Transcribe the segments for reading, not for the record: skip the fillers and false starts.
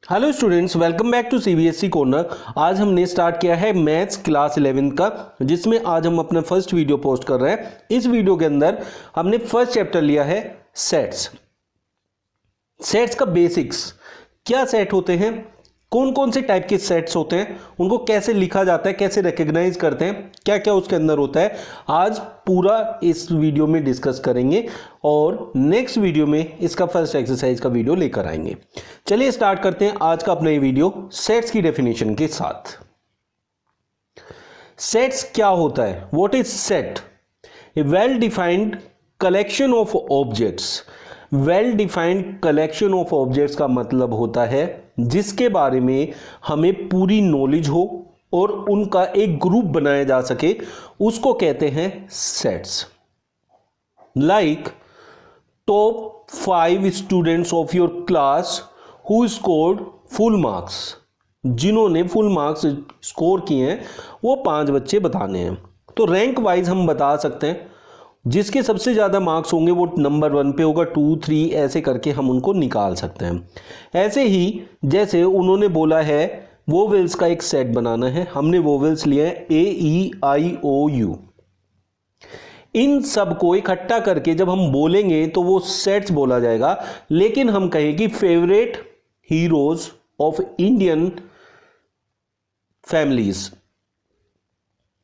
Hello students, welcome back to CBSE corner. आज हमने start किया है मैथ्स क्लास 11 का, जिसमें आज हम अपना फर्स्ट वीडियो पोस्ट कर रहे हैं। इस वीडियो के अंदर हमने फर्स्ट चैप्टर लिया है सेट्स। सेट्स का बेसिक्स, क्या सेट होते हैं, कौन कौन से टाइप के सेट्स होते हैं, उनको कैसे लिखा जाता है, कैसे रिकॉग्नाइज करते हैं, क्या क्या उसके अंदर होता है, आज पूरा इस वीडियो में डिस्कस करेंगे और नेक्स्ट वीडियो में इसका फर्स्ट एक्सरसाइज का वीडियो लेकर आएंगे। चलिए स्टार्ट करते हैं आज का अपना ये वीडियो सेट्स की डेफिनेशन के साथ। सेट्स क्या होता है? What is set? A well defined collection of objects. Well defined collection of objects का मतलब होता है जिसके बारे में हमें पूरी नॉलेज हो और उनका एक ग्रुप बनाया जा सके, उसको कहते हैं sets. Like top 5 students of your class who scored full marks. जिन्होंने फुल मार्क्स स्कोर किए हैं वो 5 बच्चे बताने हैं। तो रैंक वाइज हम बता सकते हैं, जिसके सबसे ज़्यादा मार्क्स होंगे वो नंबर 1 पे होगा, 2, 3 ऐसे करके हम उनको निकाल सकते हैं। ऐसे ही जैसे उन्होंने बोला है वोवेल्स का एक सेट बनाना है, हमने वोवेल्स लिए हैं AEIOU। इन सब को इकट्ठा करके जब हम बोलेंगे तो वो सेट्स बोला जाएगा। लेकिन हम कहें कि favourite heroes of Indian families,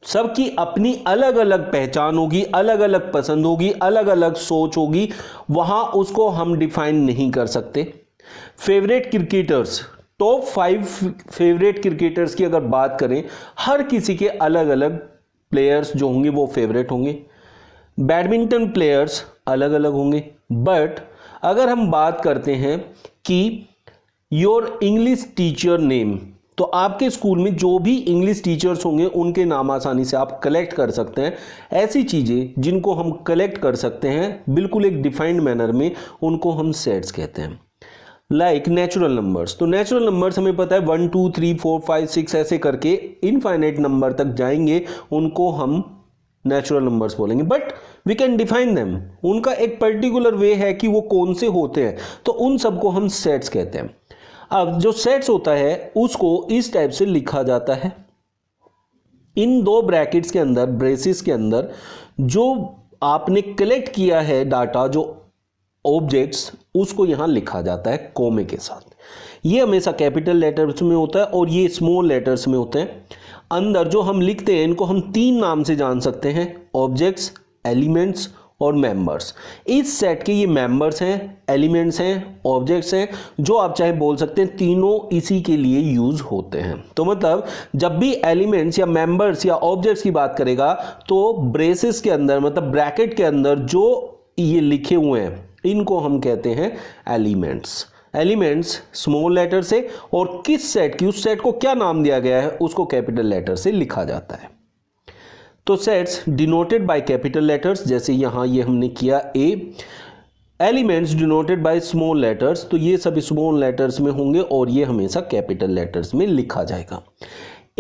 सबकी अपनी अलग अलग पहचान होगी, अलग अलग पसंद होगी, अलग अलग सोच होगी, वहां उसको हम डिफाइन नहीं कर सकते। Favourite cricketers, top 5 favourite cricketers की अगर बात करें, हर किसी के अलग अलग प्लेयर्स जो होंगे वो फेवरेट होंगे। बैडमिंटन प्लेयर्स अलग अलग होंगे। बट अगर हम बात करते हैं कि योर इंग्लिश टीचर नेम, तो आपके स्कूल में जो भी इंग्लिश टीचर्स होंगे उनके नाम आसानी से आप कलेक्ट कर सकते हैं। ऐसी चीज़ें जिनको हम कलेक्ट कर सकते हैं बिल्कुल एक डिफाइंड मैनर में, उनको हम सेट्स कहते हैं। लाइक नेचुरल नंबर्स, तो नेचुरल नंबर्स हमें पता है 1 2 3 4 5 6 ऐसे करके इनफाइनाइट नंबर तक जाएंगे, उनको हम नेचुरल नंबर्स बोलेंगे। But we can define them, उनका एक पर्टिकुलर वे है कि वो कौन से होते हैं, तो उन सबको हम सेट्स कहते हैं। अब जो सेट्स होता है उसको इस टाइप से लिखा जाता है, इन 2 ब्रैकेट्स के अंदर, ब्रेसिस के अंदर जो आपने कलेक्ट किया है डाटा, जो ऑब्जेक्ट्स, उसको यहां लिखा जाता है कोमे के साथ। ये हमेशा कैपिटल लेटर्स में होता है और ये स्मॉल लेटर्स में होते हैं। अंदर जो हम लिखते हैं इनको हम 3 नाम से जान सकते हैं, ऑब्जेक्ट्स, एलिमेंट्स और मेंबर्स। इस सेट के ये मेंबर्स हैं, एलिमेंट्स हैं, ऑब्जेक्ट्स हैं, जो आप चाहे बोल सकते हैं, तीनों इसी के लिए यूज होते हैं। तो मतलब जब भी एलिमेंट्स या मेंबर्स या ऑब्जेक्ट्स की बात करेगा तो ब्रेसेस के अंदर, मतलब ब्रैकेट के अंदर जो ये लिखे हुए हैं इनको हम कहते हैं एलिमेंट्स। एलिमेंट्स स्मॉल लेटर से, और किस सेट की, उस सेट को क्या नाम दिया गया है उसको कैपिटल लेटर से लिखा जाता है। तो sets denoted by capital letters, जैसे यहां ये हमने किया A। Elements denoted by small letters, तो ये सब स्मॉल लेटर्स में होंगे और ये हमेशा कैपिटल लेटर्स में लिखा जाएगा।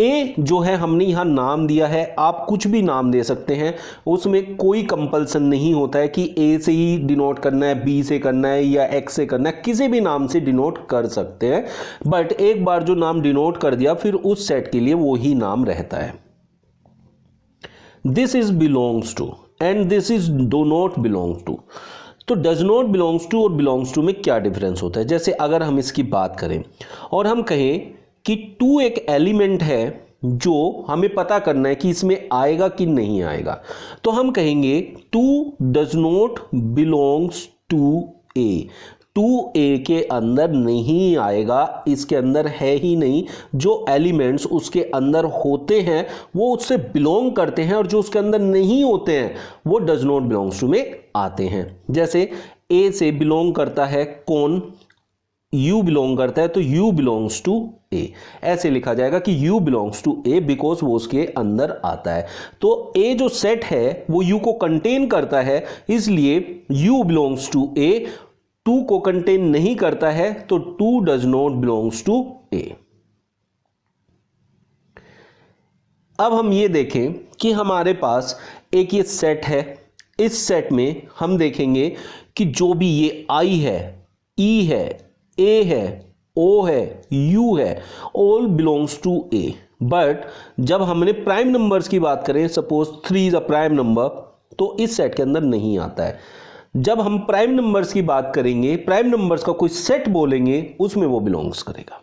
A जो है हमने यहां नाम दिया है, आप कुछ भी नाम दे सकते हैं, उसमें कोई कंपल्सन नहीं होता है कि A से ही डिनोट करना है, B से करना है या X से करना है, किसी भी नाम से डिनोट कर सकते हैं। बट एक बार जो नाम डिनोट कर दिया फिर उस सेट के लिए वो ही नाम रहता है। This is belongs to and this is do not belong to. तो डज नॉट बिलोंग्स टू और बिलोंग्स टू में क्या डिफरेंस होता है? जैसे अगर हम इसकी बात करें और हम कहें कि टू एक एलिमेंट है जो हमें पता करना है कि इसमें आएगा कि नहीं आएगा, तो हम कहेंगे two does not belongs to A. 2A के अंदर नहीं आएगा, इसके अंदर है ही नहीं। जो एलिमेंट्स उसके अंदर होते हैं वो उससे बिलोंग करते हैं, और जो उसके अंदर नहीं होते हैं वो डज नॉट बिलोंग्स टू में आते हैं। जैसे A से बिलोंग करता है कौन, U बिलोंग करता है, तो U बिलोंग्स टू A। ऐसे लिखा जाएगा कि U belongs to A because वो उसके अंदर आता है। तो A जो सेट है वो U को कंटेन करता है, इसलिए U बिलोंग्स टू A। 2 को कंटेन नहीं करता है तो 2 does not belongs to A। अब हम ये देखें कि हमारे पास एक ये सेट है, इस सेट में हम देखेंगे कि जो भी ये I है, E है, A है, ओ है, यू है, all belongs to A. But जब हमने प्राइम नंबर्स की बात करें, suppose 3 is a prime number, तो इस सेट के अंदर नहीं आता है। जब हम प्राइम नंबर्स की बात करेंगे, प्राइम नंबर्स का कोई सेट बोलेंगे, उसमें वो बिलोंग्स करेगा।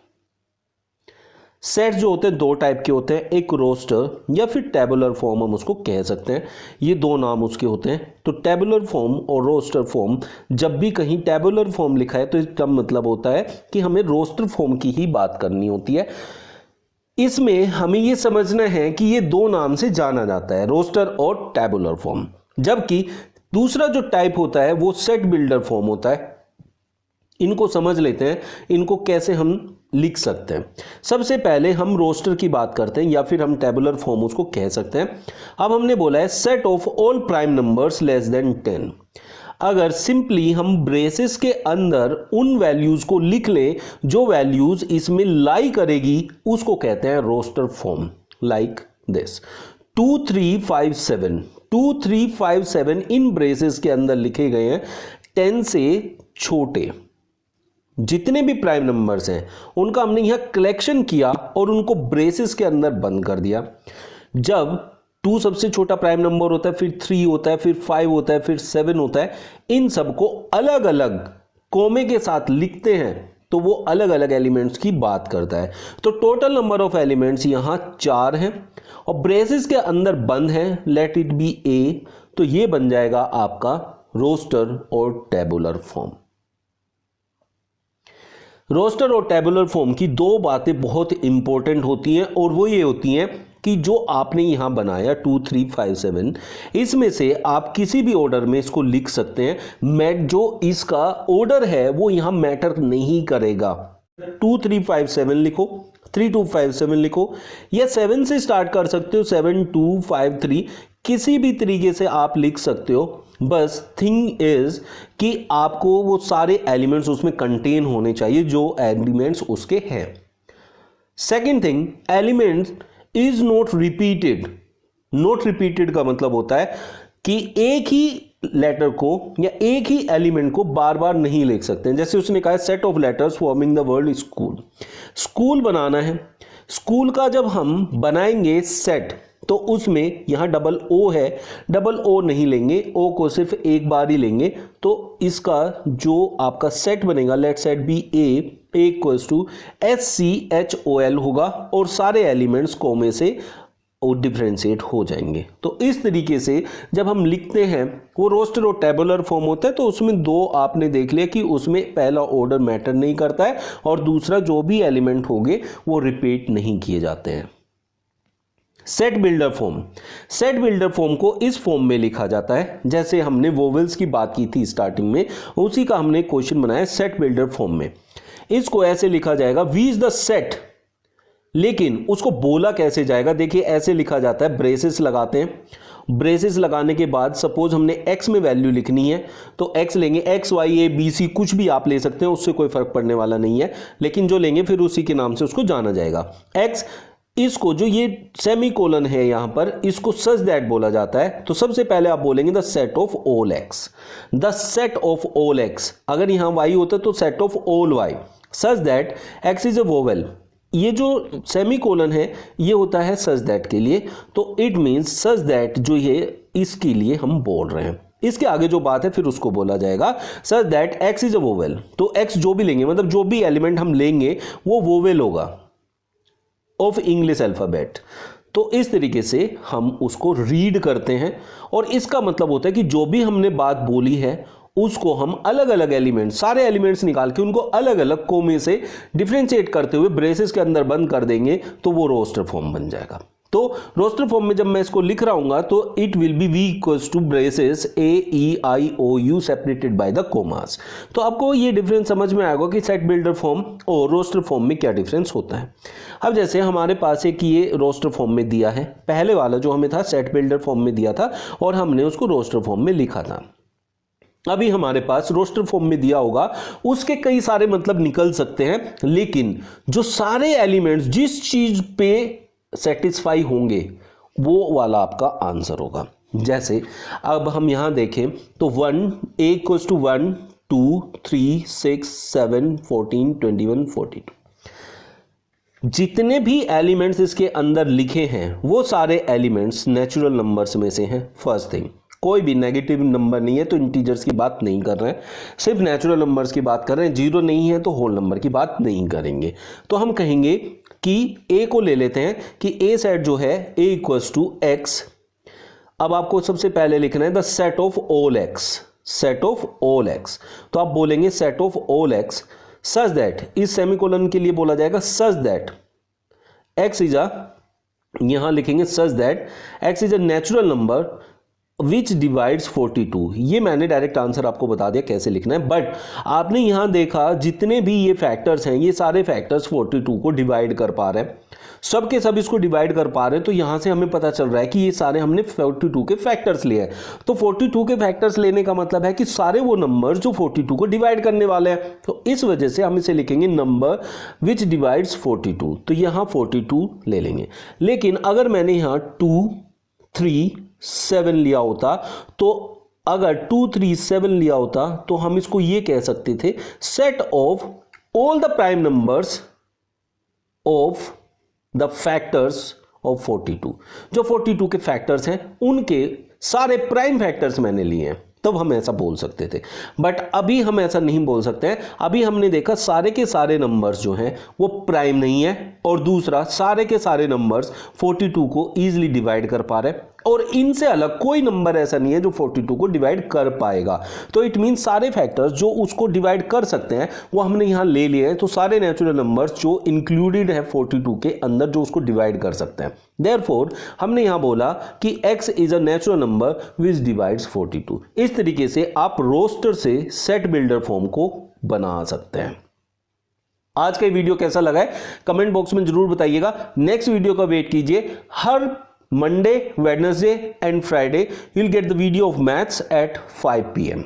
सेट जो होते हैं दो टाइप के होते हैं, एक रोस्टर या फिर टेबुलर फॉर्म हम उसको कह सकते हैं, ये दो नाम उसके होते हैं। तो टेबुलर फॉर्म और रोस्टर फॉर्म, जब भी कहीं टेबुलर फॉर्म लिखा है तो इसका मतलब होता है कि हमें रोस्टर फॉर्म की ही बात करनी होती है। इसमें हमें ये समझना है कि ये दो नाम से जाना जाता है, रोस्टर और टेबुलर फॉर्म। जबकि दूसरा जो टाइप होता है वो सेट बिल्डर फॉर्म होता है। इनको समझ लेते हैं, इनको कैसे हम लिख सकते हैं। सबसे पहले हम रोस्टर की बात करते हैं या फिर हम टेबुलर फॉर्म उसको कह सकते हैं। अब हमने बोला है set of all prime numbers less than 10। अगर सिंपली हम ब्रेसेस के अंदर उन वैल्यूज को लिख लें जो वैल्यूज इसमें लाई करेगी, उसको कहते हैं रोस्टर फॉर्म। लाइक दिस 2 3 5 7, 2 3 5 7 इन ब्रेसेस के अंदर लिखे गए हैं। 10 से छोटे जितने भी प्राइम नंबर्स हैं उनका हमने यहां कलेक्शन किया और उनको ब्रेसेस के अंदर बंद कर दिया। जब 2 सबसे छोटा प्राइम नंबर होता है, फिर 3 होता है, फिर 5 होता है, फिर 7 होता है, इन सबको अलग अलग कोमे के साथ लिखते हैं तो वो अलग अलग एलिमेंट्स की बात करता है। तो टोटल नंबर ऑफ एलिमेंट्स यहां 4 हैं और ब्रेसेस के अंदर बंद है, लेट इट बी ए। तो ये बन जाएगा आपका रोस्टर और टेबुलर फॉर्म। रोस्टर और टेबुलर फॉर्म की दो बातें बहुत इंपॉर्टेंट होती हैं और वो ये होती हैं कि जो आपने यहां बनाया 2 3 5 7, इसमें से आप किसी भी ऑर्डर में इसको लिख सकते हैं। जो इसका ऑर्डर है वो यहां मैटर नहीं करेगा। 2 3 5 7 लिखो, 3 2 5 7 लिखो, या 7 से स्टार्ट कर सकते हो, 7 2 5 3, किसी भी तरीके से आप लिख सकते हो। बस थिंग इज कि आपको वो सारे एलिमेंट्स उसमें कंटेन होने चाहिए जो एलिमेंट्स उसके हैं। Second thing, elements is not repeated. Not repeated का मतलब होता है कि एक ही लेटर को या एक ही एलिमेंट को बार बार नहीं लिख सकते। जैसे उसने कहा set of letters forming the word school. School बनाना है, स्कूल का जब हम बनाएंगे सेट तो उसमें यहां डबल ओ है, डबल ओ नहीं लेंगे, ओ को सिर्फ एक बार ही लेंगे। तो इसका जो आपका सेट बनेगा, let set be A equals to SCHOL होगा और सारे एलिमेंट्स कोमे से डिफरेंशिएट हो जाएंगे। तो इस तरीके से जब हम लिखते हैं वो रोस्टर और टेबुलर फॉर्म होता है। तो उसमें दो आपने देख लिया कि उसमें पहला ऑर्डर मैटर नहीं करता है और दूसरा जो भी एलिमेंट होंगे वो रिपीट नहीं किए जाते हैं। Set builder form, set builder form को इस फॉर्म में लिखा जाता है जैसे हमने वोवेल्स की बात की थी स्टार्टिंग में, उसी का हमने क्वेश्चन बनाया सेट बिल्डर फॉर्म में। इसको ऐसे लिखा जाएगा वी इज द सेट, लेकिन उसको बोला कैसे जाएगा, देखिए ऐसे लिखा जाता है, ब्रेसेस लगाते हैं। ब्रेसेस लगाने के बाद सपोज हमने x में वैल्यू लिखनी है तो x लेंगे, x y a b c कुछ भी आप ले सकते हैं, उससे कोई फर्क पड़ने वाला नहीं है, लेकिन जो लेंगे फिर उसी के नाम से उसको जाना जाएगा। x, इसको जो ये सेमी कोलन है यहां पर, इसको सच दैट बोला जाता है। तो सबसे पहले आप बोलेंगे the set of all x, the set of all x. अगर यहां y होता तो set of all y, such that x is a vowel. ये जो सेमी कोलन है ये होता है सच दैट के लिए, तो इट मीन्स सच दैट जो ये इसके लिए हम बोल रहे हैं। इसके आगे जो बात है फिर उसको बोला जाएगा such that x is a vowel. तो x जो भी लेंगे, मतलब जो भी एलिमेंट हम लेंगे वो वोवेल होगा ऑफ इंग्लिश अल्फाबेट। तो इस तरीके से हम उसको रीड करते हैं और इसका मतलब होता है कि जो भी हमने बात बोली है उसको हम अलग अलग एलिमेंट्स, सारे एलिमेंट्स निकाल के उनको अलग अलग कोमे से डिफरेंशिएट करते हुए ब्रेसेस के अंदर बंद कर देंगे तो वो रोस्टर फॉर्म बन जाएगा। तो रोस्टर फॉर्म में जब मैं इसको लिख रहा हूं तो it will be V equals to braces AEIOU separated by the commas. तो आपको ये डिफरेंस समझ में आएगा कि सेट बिल्डर फॉर्म और रोस्टर फॉर्म में क्या डिफरेंस होता है। अब जैसे हमारे पास एक ये रोस्टर फॉर्म में दिया है, पहले वाला जो हमें था सेट बिल्डर फॉर्म में दिया था और हमने उसको रोस्टर फॉर्म में लिखा था। अभी हमारे पास रोस्टर फॉर्म में दिया होगा, उसके कई सारे मतलब निकल सकते हैं, लेकिन जो सारे एलिमेंट्स जिस चीज पे सेटिस्फाई होंगे वो वाला आपका आंसर होगा। जैसे अब हम यहां देखें तो 1 A इक्वल्स टू 1, 2, 3, 6, 7, 14, 21, 42। जितने भी एलिमेंट्स इसके अंदर लिखे हैं वो सारे एलिमेंट्स नेचुरल नंबर्स में से हैं। फर्स्ट थिंग, कोई भी नेगेटिव नंबर नहीं है तो इंटीजर्स की बात नहीं कर रहे हैं, सिर्फ नेचुरल नंबर्स की बात कर रहे हैं। जीरो नहीं है तो होल नंबर की बात नहीं करेंगे। तो हम कहेंगे कि ए को ले लेते हैं कि ए सेट जो है ए इक्वल्स टू एक्स। अब आपको सबसे पहले लिखना है the set of all x, set of all x. तो आप बोलेंगे set of all x such that, इस सेमीकोलन के लिए बोला जाएगा such that x is a, यहां लिखेंगे such that x is a natural number which divides 42। ये मैंने डायरेक्ट आंसर आपको बता दिया कैसे लिखना है, बट आपने यहां देखा जितने भी ये फैक्टर्स हैं ये सारे फैक्टर्स 42 को डिवाइड कर पा रहे हैं, सब के सब इसको डिवाइड कर पा रहे हैं। तो यहां से हमें पता चल रहा है कि ये सारे हमने 42 के फैक्टर्स लिए हैं। तो 42 के फैक्टर्स लेने का मतलब है कि सारे वो नंबर जो 42 को डिवाइड करने वाले हैं। तो इस वजह से हम इसे लिखेंगे नंबर विच डिवाइड्स 42। तो यहां 42 ले लेंगे। लेकिन अगर मैंने यहां 2, 3, 7 लिया होता, तो अगर 2, 3, 7 लिया होता तो हम इसको ये कह सकते थे set of all the prime numbers of the factors of 42। जो 42 के फैक्टर्स हैं उनके सारे प्राइम फैक्टर्स मैंने लिए हैं, तब हम ऐसा बोल सकते थे। बट अभी हम ऐसा नहीं बोल सकते हैं। अभी हमने देखा सारे के सारे नंबर्स जो हैं वो प्राइम नहीं है, और दूसरा सारे के सारे नंबर्स 42 को ईजिली डिवाइड कर पा रहे हैं, और इनसे अलग कोई नंबर ऐसा नहीं है जो 42 को डिवाइड कर पाएगा। तो इट मीन्स सारे फैक्टर्स जो उसको डिवाइड कर सकते हैं वो हमने यहां ले लिए हैं। तो सारे नेचुरल नंबर्स जो इंक्लूडेड है 42 के अंदर जो उसको डिवाइड कर सकते हैं, देयरफॉर हमने यहां बोला कि x is a natural number which divides 42। इस तरीके से आप रोस्टर से सेट बिल्डर फॉर्म को बना सकते हैं। आज का वीडियो कैसा लगा है कमेंट बॉक्स में जरूर बताइएगा। नेक्स्ट वीडियो का वेट कीजिए। हर Monday, Wednesday and Friday you'll get the video of maths at 5 PM।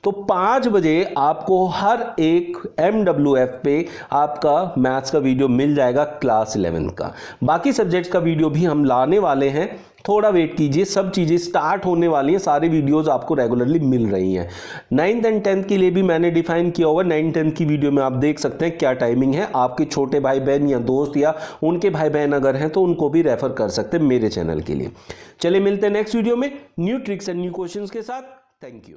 तो 5 बजे आपको हर एक MWF पे आपका मैथ्स का वीडियो मिल जाएगा क्लास 11 का। बाकी सब्जेक्ट्स का वीडियो भी हम लाने वाले हैं, थोड़ा वेट कीजिए। सब चीज़ें स्टार्ट होने वाली हैं, सारे वीडियोस आपको रेगुलरली मिल रही हैं। 9th एंड 10th के लिए भी मैंने डिफाइन किया हुआ। 9th 10th की वीडियो में आप देख सकते हैं क्या टाइमिंग है। आपके छोटे भाई बहन या दोस्त या उनके भाई बहन अगर हैं तो उनको भी रेफर कर सकते हैं मेरे चैनल के लिए। चलिए मिलते हैं नेक्स्ट वीडियो में new tricks and new questions के साथ। Thank you.